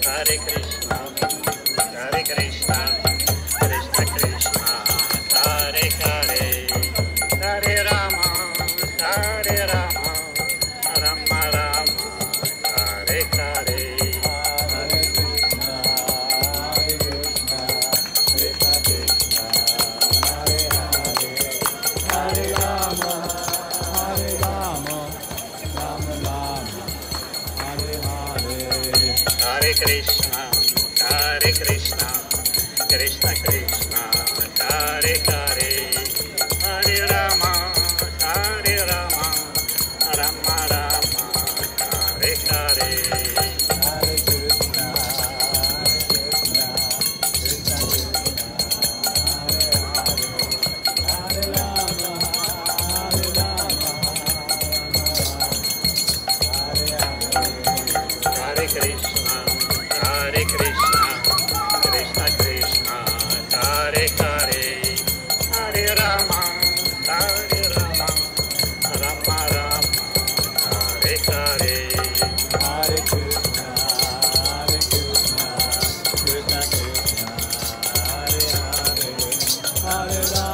Hare Krishna, Hare Krishna, Krishna Krishna, Hare Hare, Hare Rama, Hare Rama, Rama Rama, Hare Hare. Hare Krishna, Hare Krishna, Krishna Krishna, Hare Hare, Hare Rama, Hare Rama, Rama Rama, Hare Hare. Hare Krishna, Krishna Krishna, Hare Rama, Hare Rama, Hare Krishna, Hare Krishna, Krishna Krishna, Hare Hare, Hare Rama, Hare Rama, Rama Rama, Hare Hare. Hare Krishna, Hare Krishna, Krishna Krishna, Hare Hare, Hare Rama.